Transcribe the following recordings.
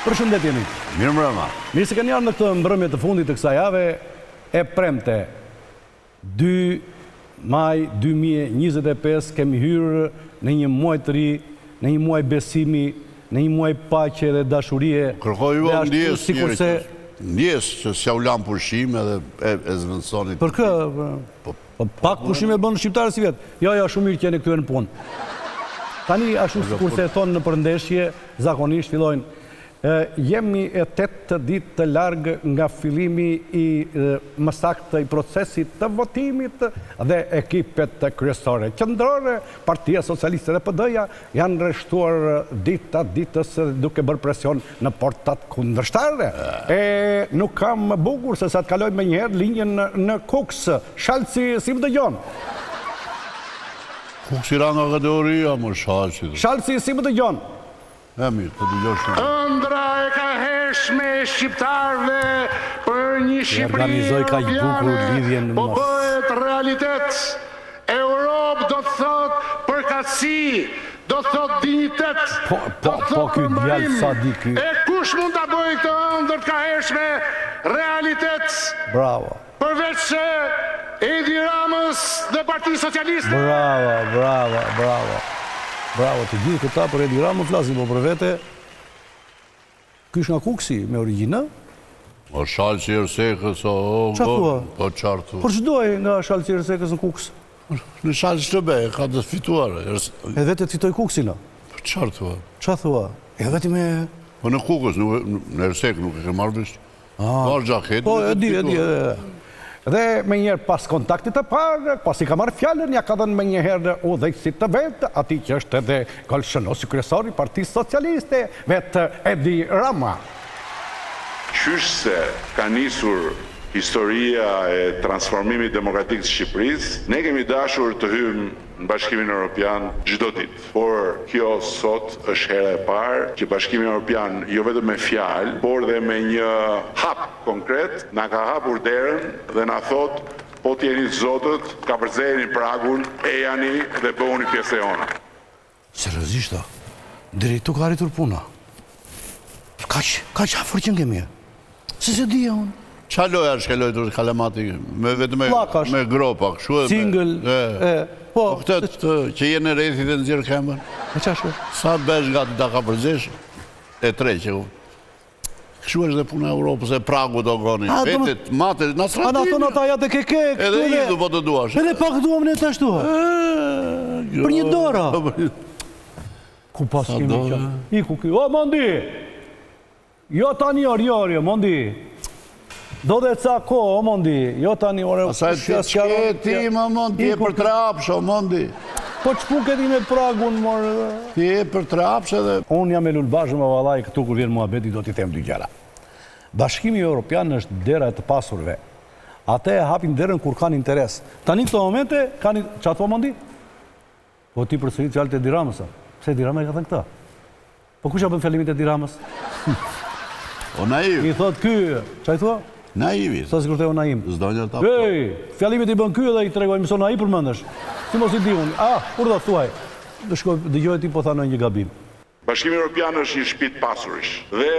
Përshëndetje Nik. Mirë mbrëma. Mirë se keni ardhur në këtë mbrëmje të fundit të kësaj jave e premte. 2 maj 2025 kemi hyrë në një muaj të ri, në një muaj besimi, në një muaj paqe dhe dashurie. Kërkoj ju ndjes që s'ja u lam pushim edhe e zvendësonit. Për kë? Pak pushim e bën shqiptarë si vetë. Jo, shumë mirë që jeni këtu në punë. Tani ashtu kurse e thonë në përndeshje, zakonisht fillojnë. Jemi 8 ditë të largë nga fillimi i më saktë i procesit të votimit dhe ekipet kryesore qendrore, Partia Socialiste dhe PD-ja janë rreshtuar ditës duke bërë presion në portat kundërshtare. Nuk kam bukur se sa të kaloj me njëherë linjën në Kuks. Shalci, si më dëgjon? Kuks i ra nga kategoria, më Shalci. Shalci, si më dëgjon? E mirë, të dëgjosh shumë. Ëndra e ka hershme shqiptarve për një Shqipëri europiane po bëhet realitet. Europë do të thot përkatësi, do të thot dignitet, do të thot përmbërim. E kush mund ta bëjë këtë ëndër të ka hershme realitet? Bravo. Përveç se Edi Ramës dhe Partia Socialiste. Bravo, të gjithë këta për Edi Ramën flasin, po për vete, kysh nga Kuksi me origjinë? O Shalci Ersekës, po qartu. Por ç'doj nga Shalci Ersekës në Kuks? Në Shalci të be, ka të fituar. E vete të fitoj Kuksin, no? Po qartu. Qa thua? E vete me... Po në Kukës, në Ersekë nuk e ke marrë vështë. Marrë gjaketë. Po, e di. Dhe me njerë pas kontaktit të parë, pas i ka marrë fjallën, ja ka dhenë me njëherë udhëheqësit të vetë, ati që është edhe golshënosi kryesori Partisë Socialiste, vetë Edi Rama. Qysh se ka nisur historia e transformimit demokratik të Shqipërisë, ne kemi dashur të hymë në Bashkimin Evropian çdo ditë. Por kjo sot është hera e parë që Bashkimi Evropian jo vetëm me fjalë, por dhe me një hap konkret na ka hapur derën dhe na thot, po t'jeni zotët, ka përzeni pragun, ejani dhe bëhuni pjesë e ona. Seriozisht, deri tu ka arritur puna. Kaq afër që kemi. Se dija unë. Qa loja shkeloj të kalamati, me gropa, këshu e... Single, po... Këtë që jenë në rethit e në zirë kemën. E qa shko? Sa besh gati da ka përzesh, e tre që u. Këshu është dhe puna Europës, e Pragu do goni. Vetet, mate, në sratin. A në thonë ata ja të keke... Edhe idhu po të duash. Edhe pak duam në të ashtu. Për një dora. Ku pas kemi qa? Iku kjo. O, Mondi! Jo tani orë, Mondi. Do dhe ca ko, o Mondi, jo tani ore... Asaj të qëti, më Mondi, ti e për trapsh, o Mondi. Po që pu këti me Pragun, morë... Ti e për trapsh edhe... Unë jam e lullbashëm e valaj, këtu kur vjen muhabeti, do t'i them 2 gjëra. Bashkimi Evropian është dera e të pasurve. Ate e hapin derën kur kanë interes. Tani këto momente, kanë... Qa thua Mondi? Po ti përsërit fjalët e Edi Ramës, pse Edi Rama e ka thënë këta? Po kush ja bën fjalimit e Edi Ramës? O naiv. I thot ky, qa i thua? Naivi. Sa si kërte o naim? Zdonja ta. Ej, fjalimit i bën ky edhe i tregoj, mëson naiv për mëndesh. Si mos i di unë. Kur do thuaj? Dëgjoj ti po tha në një gabim. Bashkimi Evropian është një shtëpi pasurish dhe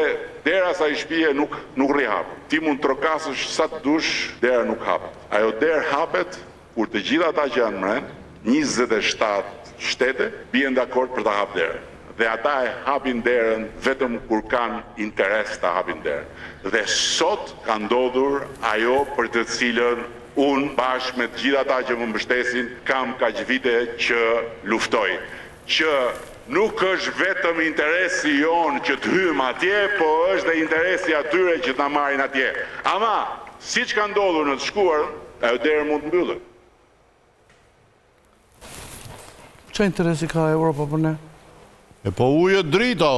dera sa i shtëpie nuk rrihap. Ti mund trokasësh sa të dush, dera nuk hapet. Ajo derë hapet kur të gjitha ata që janë mbrenda, 27 shtete bien dakord për ta hapur derën. Dhe ata e hapin derën vetëm kur kanë interes të hapin derën. Dhe sot ka ndodhur ajo për të cilën unë bashkë me të gjitha ata që më mbështesin kam kaq vite që luftoj. Që nuk është vetëm interesi jonë që të hymë atje, po është dhe interesi atyre që të na marrin atje. Ama, siç ka ndodhur në të shkuar, ajo derë mund të mbyllet. Çfarë interesi ka Europa për ne? E po ujë drita,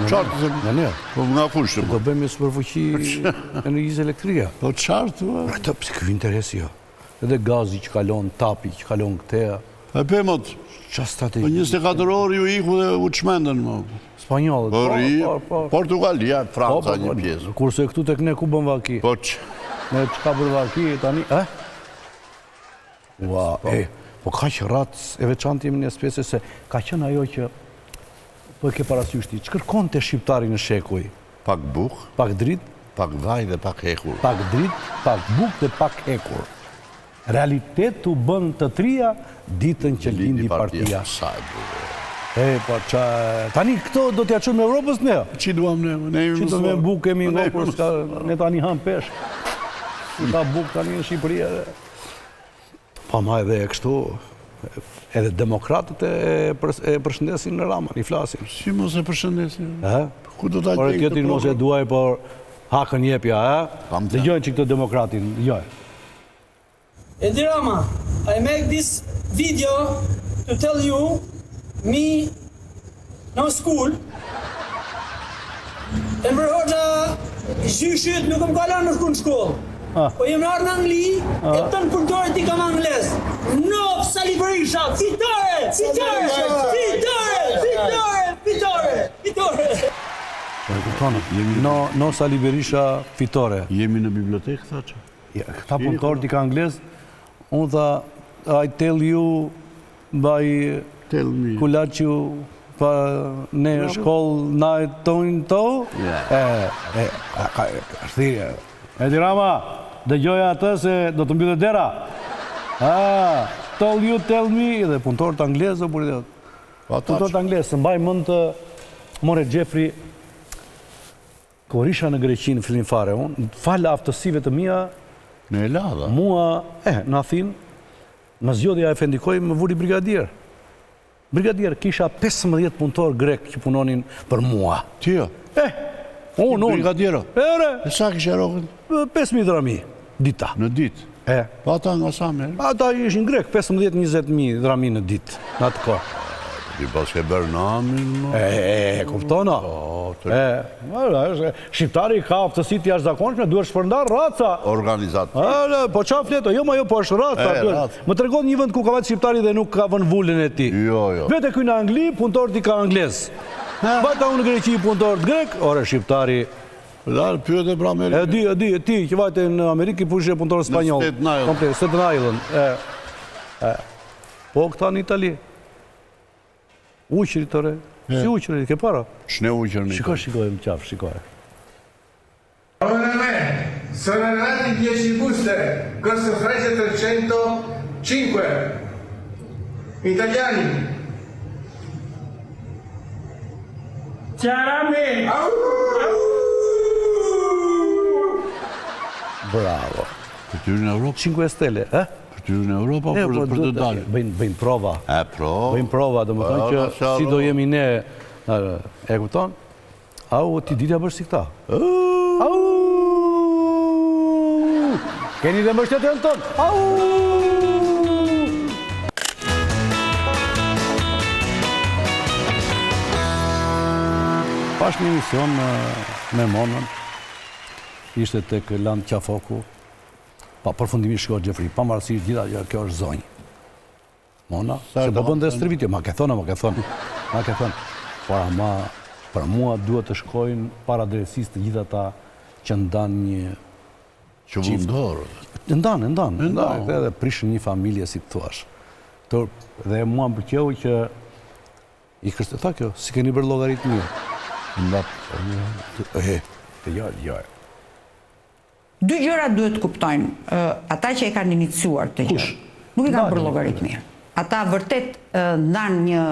qartë se... Po nga fushë. Do bëjmë superfuqi energjisë elektrike. Po qartë, Për këtë pëse këve interesi, jo. Edhe gazi që kalon, tapi që kalon këteja. E pëmot, qa strategi? po 24 orë ju iku dhe u qmendën, më. Spanjollët. Portugalia, Franca një pjesë. Kurse këtu tek ne ku bën vaki? Po që? Ne që ka bërë vaki, tani, Po ka që ratë e veçantë jemi një spese se ka qenë ajo që Po e ke parasysh ti, që kërkon të shqiptari në shekuj? Pak buk, Pak dritë, pak vaj dhe pak hekur. pak dritë, pak buk dhe pak hekur. Realitet u bën të trija ditën që lindi partia. Sa e bukur. Po qa... Tani këto do t'ja qëmë Evropës ne? Që duam ne? Ne jemi Që të me buk kemi nga, por ne tani ham peshk. Ka buk tani në Shqipëri edhe. Pa ma edhe e kështu, edhe demokratët e përshëndesin në Raman, i flasin. Si mos e përshëndesin? Ku do t'a Por e gjejë tjetrin mos e duaj, por hakën jepja, Dëgjojnë që këtë demokratin, dëgjojnë. Edi Rama, I make this video to tell you, me no school, e më rëhoqa gjyshyt nuk më kalan në shku në shkollë. Po jem rarë në Angli, e të në punëtore ti kam angles. No, Sali Berisha, fitore! Fitore! Fitore! Fitore! Fitore! Fitore! No Sali Berisha, fitore. Jemi në bibliotekë, tha që? Këta punëtor t'i ka angles, unë tha, I tell you by Kulaciu pa në shkollë na e tojnë to? Shthirë. Edi Rama, dëgjoja atë se do të mbyllë dera. Told you, tell me, dhe punëtor të anglesë, punëtor të anglesë, së mbaj mund të more Gjefri, kur isha në Greqi në fillim fare, unë, falë aftësive të mia, në Elada, mua, në Athinë, më zgjodhja e Fendikoj, më vuri brigadier. Brigadier, kisha 15 punëtor grek që punonin për mua. Tio? Unë. Brigadiero? E sa kishe rogën? 5.000 drami, dita. Në ditë? Pa ata nga sa me? Ata ishin grek, 15-20.000 drami në ditë, në atë kohë. Ti pas ke bërë namin? Kuptona. Shqiptari ka aftësi të jashtëzakonshme, duhet shpërndar raca. Organizat. Po qa fleto, jo po është raca. Më tregon një vend ku ka vetë shqiptari dhe nuk ka vënë vullin e ti. Jo. Vete kuj në Angli, punëtor ti ka anglez. Vajta unë në Greqi, punëtor të grek, ore shqiptari. Pyet e pra Amerikë. E di, ti që vajte në Amerikë, pushe punëtor spanjol. Në Staten Island. Po këta në Itali. Uqëri të re. Si uqëri, ke para? Shne uqëri. Shikoj më qafë, shikoj. Sono arrivati 10 buste, questo frese 305 italiani. Chiaramente. Bravo. Për ty në Europë? 5 stele, Për ty në Europë, për të dalë? Bëjnë prova. Prova? Bëjnë prova, dhe më thonë që si do jemi ne, e kupton? Au, ti ditja bërë si këta. Au! Keni dhe mbështetjen tonë. Au! Pash një emision me Monën, ishte tek Land Qafoku, pa përfundimisht shkoj Gjefri, pa marësisht gjitha, kjo është zonjë. Mona, se po bënde stërvitje, ma ke thonë. Por ama, për mua duhet të shkojnë para drejtësisë të gjitha ta që ndanë një... Që vëndorë? Ndanë, edhe prishën një familje, si të thuash. Dhe mua më përqehu që i kështë tha kjo, si keni bërë llogaritë mirë. Jo. 2 gjëra duhet të kuptojnë ata që e kanë iniciuar të gjë. Nuk i kanë bërë llogaritë mirë. Ata vërtet ndanë një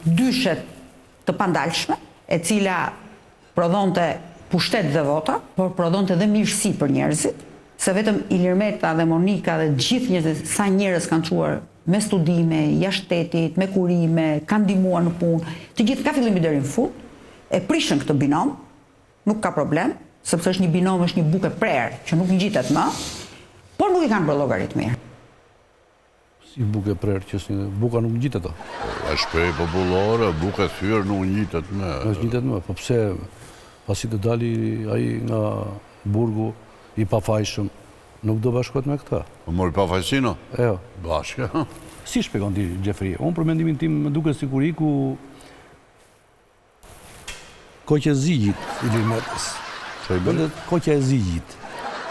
dyshet të pandalshme, e cila prodhonte pushtet dhe vota, por prodhonte dhe mirësi për njerëzit, se vetëm Ilir Meta dhe Monika dhe gjithë njerëzit, sa njerëz kanë quar me studime, jashtë shtetit, me kurime, kanë ndihmuar në punë, të gjithë ka fillimi deri në fund, e prishën këtë binom, nuk ka problem, sepse është një binom, është një bukë prerë, që nuk ngjitet më, por nuk i kanë bërë llogaritë mirë. Si bukë prerë, që buka nuk ngjitet o? E shprej popullore, bukë thyrë nuk ngjitet më. Nuk ngjitet më, po pse pasi të dali ai nga burgu i pafajshëm, nuk do bashkohet me këta. Po mori pafajsino? Jo. Bashkë. Si shpjegon ti, Gjefri? Unë për mendimin tim më duket sikur iku koqe zigjit Ilir Metës. Që i bërë? Koqe e zigjit.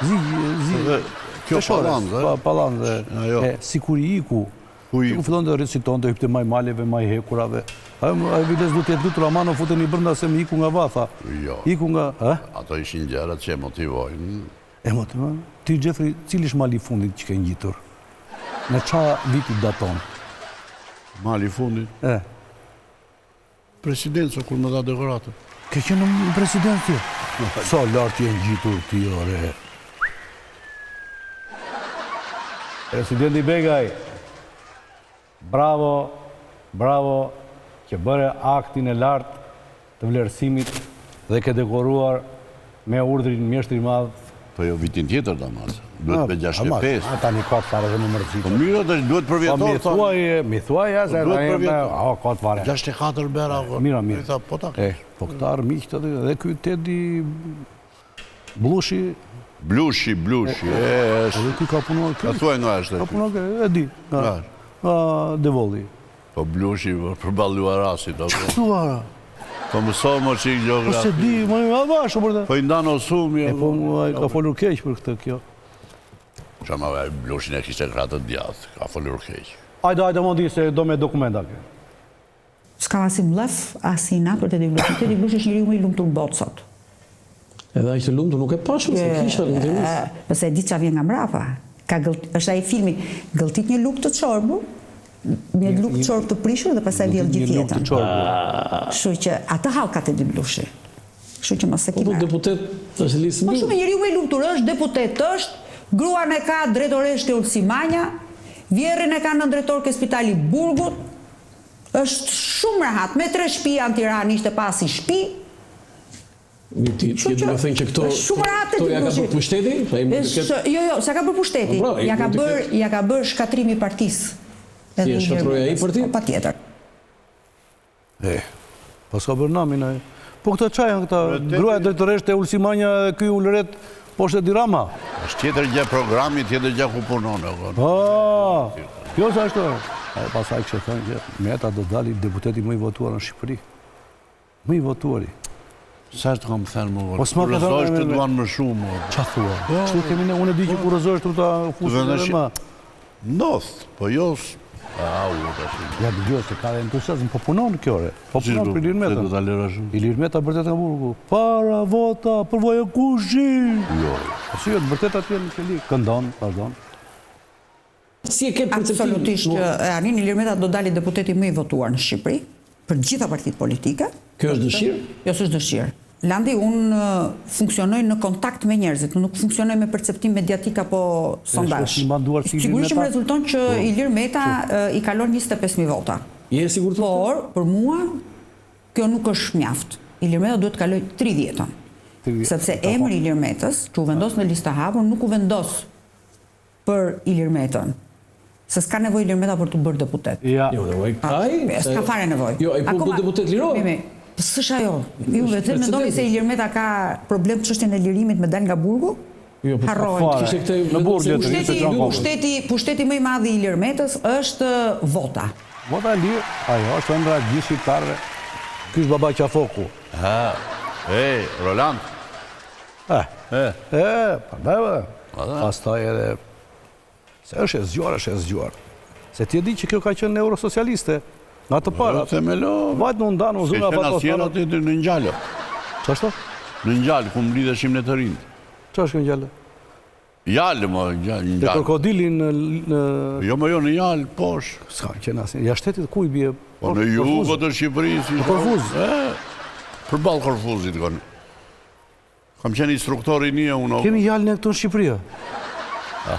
Zigjit. Kjo palandë, palandë. Si kur i iku, Ku fillon të reciton të hypte maj maleve, maj hekurave. Ai vites du t'jetë lutur amano futen i brenda se më iku nga vatha. Jo. Iku nga, Ato ishin gjërat që e motivojnë. Emotivon. Ti Jeffrey, cili është mali i fundit që ke ngjitur? Në qa vitit daton? Mali i fundit. Presidenca kur më dha dekoratën. Ke qenë në presidenci? Sa lartë jenë ngjitur ti ore. Presidenti Begaj, bravo, që bëre aktin e lartë të vlerësimit dhe ke dekoruar me urdhrin mjeshtri madh. Po jo vitin tjetër damas. Duhet me 65. Tani ka të fare dhe në mërëzit. Po mirë dhe duhet për vjetor. Mi thuaj ja se ka të fare. 64 bera. Mira. Po ta. Po këta armiqët dhe kjo Tedi Blushi. Blushi. Edhe kjo ka punuar kjo. A thuaj nga është. Ka punuar kjo, e di. Devolli. Po Blushi për balluar rasit. Thuara. Po mëso më që i Po se geografi. di, më një avashë për të. Po i ndanë osumi. Po ka folur keq për këtë kjo. Qama Blushin e kishte kratë të djathë. Ka folur keq. Ajde, më di se do me dokumenta kjo. S'ka asim lëf, asi natur Tedi Blushi. Tedi Blushi është njeriu më i lumtur në botë sot. Edhe ai që lumtur nuk e pashur se kisha në intervistë. Pëse e di qa vjen nga mbrapa. Është ai filmi, gëlltit një luk të çorbur, një luk çorb të prishur dhe pastaj vjen gjithë jetën. Kështu që atë hall ka Tedi Blushi. Kështu që mos e Po kemi. deputet është listë Po mirë. shumë njeriu më i lumtur është, deputet është, gruan e ka drejtoresh të Ulsi Manja, vjerrin e ka nëndrejtor ke Spitali Burgut, është shumë rehat, me 3 shtëpi në Tiranë, ishte pasi shtëpi. Ti do të thënë që këto ja ka bërë pushteti? Jo, s'ka bërë pushteti. Ja ka bërë shkatrimi i partisë. Si e shkatroja ai parti? Patjetër. Po s'ka bërë namin ai. Po këta çaj janë këta gruaja drejtoresh të Ulsi Manja dhe ky ulret poshtë Dirama. Është tjetër gjë programi, tjetër gjë ku punon. Jo sa ashtu. Ai pasaj kishte thënë që Meta do dali deputeti më i votuar në Shqipëri. Më i votuari. Sa të kam thënë më vonë. Po s'ma ka Kurrëzosh thënë të duan më shumë. Qa thua? Kështu kemi ne, unë e di që kurrëzosh të ta fusin edhe më. Ndodh, po jo Ja dëgjoj se ka entuziazëm, po punon kjo re. Po punon për Ilir Meta. Do ta lërosh. Ilir Meta vërtet ka burgu. Para vota për voja kushi. Jo. Si jo, vërtet atje në qeli. Këndon, pardon. Si e ke perceptimin? Absolutisht, Anin Ilir Meta do dali deputeti më i votuar në Shqipëri, për gjitha partitë politike. Kjo është dëshirë? Jo, s'është dëshirë. Landi, unë funksionoj në kontakt me njerëzit, nuk funksionoj me perceptim mediatik apo sondazh. Sigurisht më rezulton që Ilir Meta i kalon 25.000 vota. Je sigurt? Por, për mua, kjo nuk është mjaft. Ilir Meta duhet të kaloj 30-ën. Sepse emri Ilir Metës, që u vendos në lista hapur, nuk u vendos për Ilir Metën. Se s'ka nevoj Ilir Meta për të bërë deputet. Jo, s'ka fare nevoj. Jo, ai po deputet lirohet. S'është ajo. Ju vetë mendoni se Ilir Meta ka problem çështjen e lirimit me dal nga burgu? Jo, po harrohet. Në burg Pushteti më i madh i Ilir Metës është vota. Vota e lirë, ajo është ëndra gjithë shqiptarëve. Ky është baba Qafoku. Roland. Pastaj edhe se është e zgjuar. Se ti e di që kjo ka qenë eurosocialiste. Nga të para. Vajtë në ndanë, u zuna pato stana. Se qenë në Ngjallë. Qa është? Në Ngjallë, ku më lidheshim në të rinjë. Qa është Ngjallë? Jallë, më Ngjallë. Të krokodilin në... Jo, më jo, në Jallë, posh. Ska qenë asin. Ja shtetit ku i bje? Po në jugë të Shqipërisë. Në Korfuz? Për balë Korfuzit, konë. Kam qenë instruktori një, unë... Kemi Jallën e këtu në Shqipëria?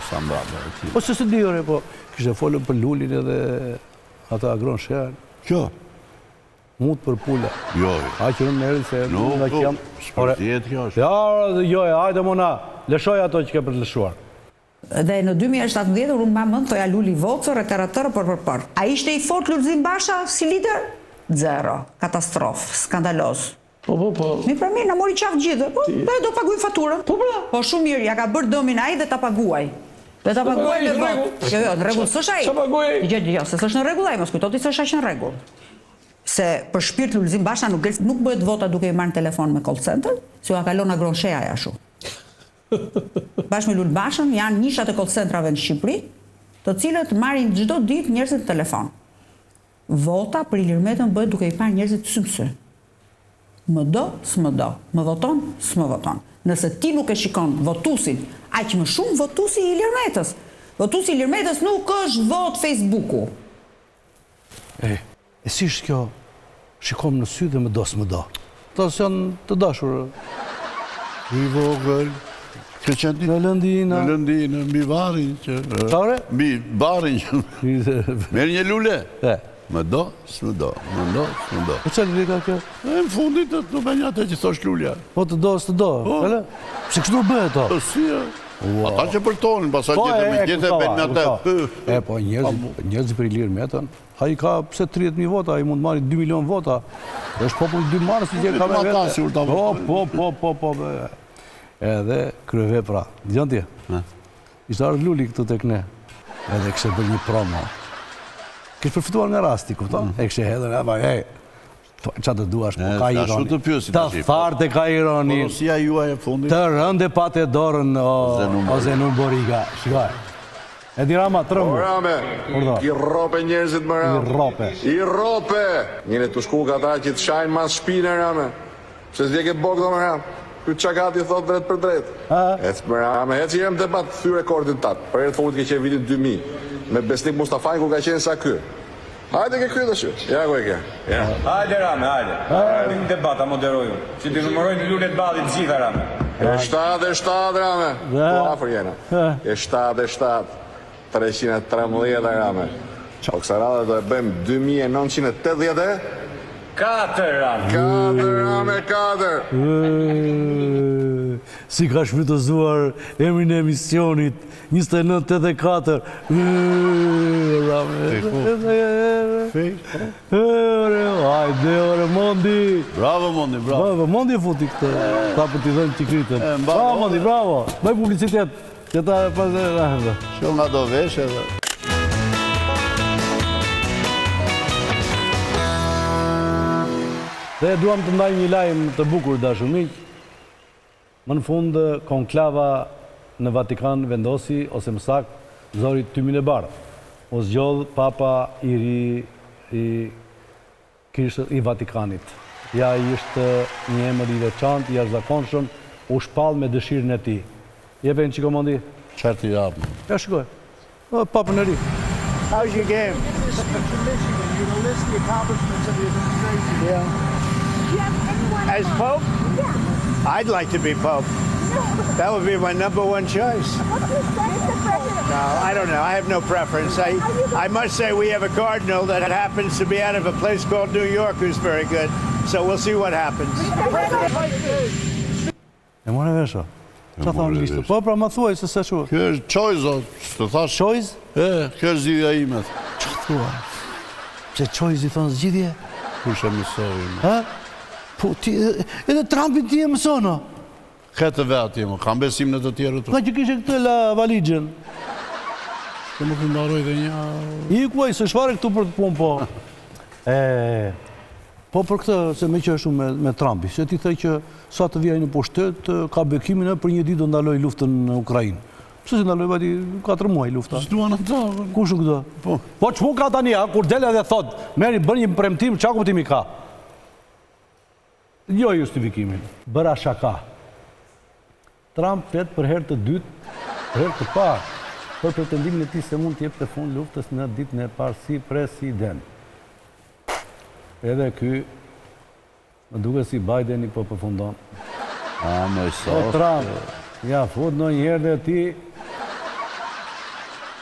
Sa mbrapa. Po se se dijore, po. Kishte folën për lullin edhe... Ata agron shërë. Kjo? Mut për pula. Jo. A që në merën se... Nuk, sportijet kjo është. Ja, hajde mona, lëshoj ato që ke për të lëshuar. Dhe në 2017, unë ma mëndë, thoja Luli Vocër, për. A ishte i fort Lulzim Basha si lider? Zero. Katastrof, skandaloz. Po. Mi për mirë, në mori qafë gjithë. Po, do paguaj faturën. Po, shumë mirë, ja ka bërë domin ai dhe ta paguaj. Dhe ta paguaj me votë. Jo, në regullë, së shaj. Jo, se së është në regullë, ai mos kujtoti së shaj në regullë. Se për shpirt Lulzim Basha nuk bëhet vota duke i marrë në telefon me call center, se u akalon agron sheja jashu. Bashkë me Lul Bashën janë nishat e call centrave në Shqipëri, të cilët marrin çdo ditë njerëzit në telefon. Vota për Ilir Metën bëhet duke i parë njerëzit sy. Më do, s'më do. Më voton, s'më voton. Nëse ti nuk e shikon votusin, aq më shumë votusi i Ilir Metës. Votusi i Ilir Metës nuk është vot Facebooku. E si është kjo? Shikom në sy dhe më do, s'më do. Ta së janë të dashur. I vogël. Në lëndina. Në lëndina, mbi varin që... Qare? Mbi varin që... Merë një lule. Më do, s'më do. Më do, s'më do. Po qëllë vika kjo? Në fundit të të benjate që thosh lulja. Po të do, s'të do. Pse kështu bëhet to? Po si, ata që përtonin, pasaj gjithë me gjithë e benjate. Po njerëzi për Ilir Metën, a i ka pse 30.000 vota, a i mund marri 2 milion vota. është popull 2 marës, si që ka me vete. Po. Edhe kryevepra. Dijon ti? Ishte ardhur Luli këtu tek ne. Edhe kishte bërë një promo. Kishte përfituar nga rasti, kupton? E kishte hedhur, çfarë të duash, po ka ironi. Ta tharte ka ironi. Porosia juaj e fundit. Të rënde patë dorën o Zenun Boriga. Shikoj. Edi Rama, trëmbu. O Rame, i rope njerëzit më Rame. I rope! Njëne të shku ka ta që të shajnë mas shpine, Rame. Pse s'vje ke bok do më Rame. Këtë qakati thot drejt për drejt. Ecë më Rame, ecë jem debat thy rekordin tatë. Për e të fundit ke qenë vitin 2000. Me Besnik Mustafaj ku ka qenë sa kë. Hajde ke kryet është. Ja ku e ke. Hajde Rame, hajde. Hajde një debat, a moderoju. Që të numërojnë lullet badit gjitha Rame. E 7 Rame. Po afer jena. E 7. 313 Rame. Po kësa radhe do e bëjmë 2980. 4 Rame. 4 Rame, 4. Si ka shfrytëzuar emrin e emisionit 2984. Rame. Hajde, ore, Mondi. Bravo, Mondi, bravo. Mondi e futi këtë. Ta për t'i dhënë qikritën. Bravo, Mondi, bravo. Bëj publicitet. Qëta pas e rahë. Shko nga do vesh edhe. Dhe duam të ndaj një lajmë të bukur, dashur miq. Më në fund, konklava në Vatikan vendosi, ose më saktë, zori tymin e bardhë. O zgjodh Papa i ri i Vatikanit. Ja ishte një emër i veçantë, i jashtëzakonshëm, u shpall me dëshirën e tij. Jepe në qiko, Mondi? Qërë t'i japë. Ja, shikoj. Papën e ri. How's your game? You will list the accomplishments of the administration. Yeah. As Pope? Yeah. I'd like to be Pope. That would be my #1 choice. No, I don't know. I have no preference. I must say we have a cardinal that happens to be out of a place called New York who's very good. So we'll see what happens. E mërë e vesha? Qa thonë listë? Po, pra më thuaj se se shu. Kjo është qojz, të thash. Qojz? Kjo është zgjidhja ime. Qa thua? Pse qojz i thonë zgjidhje? Kushe mësoj. Po, edhe Trumpin ti e mësono? Këtë vetë ime, kam besim në të tjerë të. Nga që kishe këtë la valigjen? Që më këndaroj dhe një... I kuaj, se shfare këtu për të punë, po. Po për këtë, se me që shumë me Trumpi, se ti thej që sa të vijaj në pushtet, ka bekimin e për një ditë do ndaloj luftën në Ukrajinë. Pse si ndaloj bati 4 muaj lufta? S'duan në ta. Kush nuk do? Po që ka tani, kur dele dhe thot, meri bërë një premtim, qa kuptimi ka? Jo justifikimin, bëra shaka. Trump flet për herë të dytë, për herë të parë, për pretendimin e tij se mund të jep të fund luftës në ditën e parë si president. Edhe ky, më duke si Bideni po përfundon. Më i O sot. Trump, ja fut në njëherë dhe ti,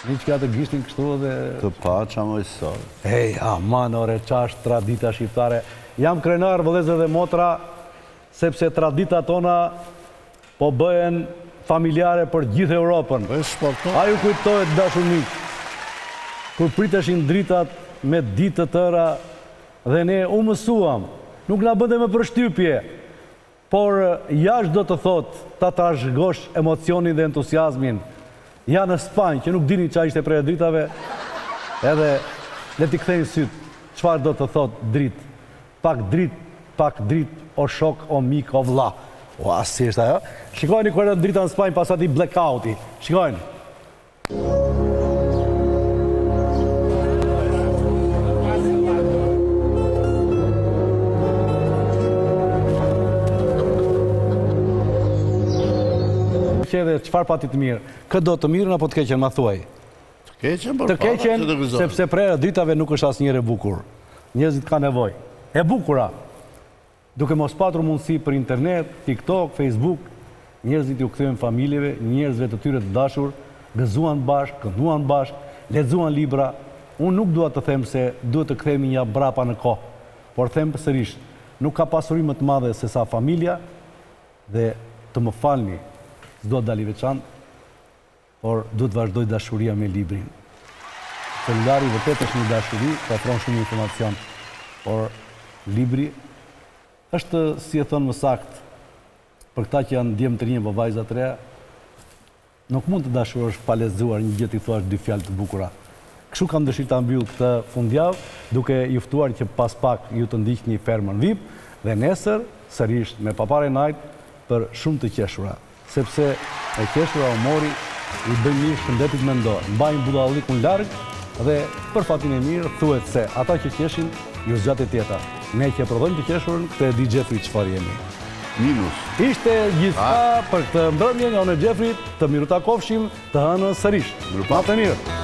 një që ka të gishtin kështu dhe... Të paqa më i sot. Hej, aman, ore, qa është tradita shqiptare. Jam krenar, vëllezër dhe motra, sepse tradita tona po bëhen familjare për gjithë Europën. A ju kujtohet dashur miq, kur priteshin dritat me ditë të tëra dhe ne u mësuam, nuk na bënte me përshtypje, por jashtë do të thot ta trashëgosh emocionin dhe entuziazmin. Ja në Spanjë, që nuk dini qa ishte prej dritave, edhe le t'i kthejnë sytë, çfarë do të thot dritë. Pak drit, o shok, o mik, o vlla. O, asë është ajo. Shikojni kërë në drita në Spanjë pas ati blackouti. Shikojni. keqe dhe çfarë pati të mirë? Këtë do të mirën apo të keqen, ma thuaj? Të keqen, sepse prerë ditave nuk është asnjëherë e bukur. Njerëzit kanë nevojë. E bukura. Duke mos patur mundësi për internet, TikTok, Facebook, njerëzit ju kthehen familjeve, njerëzve të tyre të dashur, gëzuan bashkë, kënduan bashkë, lexuan libra. Unë nuk dua të them se duhet të kthehemi një brapa në kohë, por them sërish, nuk ka pasuri më të madhe se sa familja dhe të më falni, s'do të dali veçantë, por duhet vazhdoj dashuria me librin. Celulari vërtet është një dashuri, ka ofron shumë informacion, por libri është, si e thonë më saktë, për këta që janë djemë të rinj apo vajza të reja, nuk mund të dashurosh pa lexuar një gjë, i thuash dy fjalë të bukura. Kështu kam dëshirë ta mbyll këtë fundjavë, duke ju ftuar që pas pak ju të ndiqni Fermën VIP dhe nesër sërish me Papare Night për shumë të qeshura, sepse e qeshura humori i bëjnë mirë shëndetit mendor, mbajnë budallikun larg dhe për fatin e mirë thuhet se ata që qeshin ju zgjatet jeta. Ne që prodhojmë të qeshurën, këtë e di Gjefri çfarë jemi. Minus. Ishte gjithçka për këtë mbrëmje nga unë Gjefri, të miru takofshim, të hënë sërish. Natë mirë.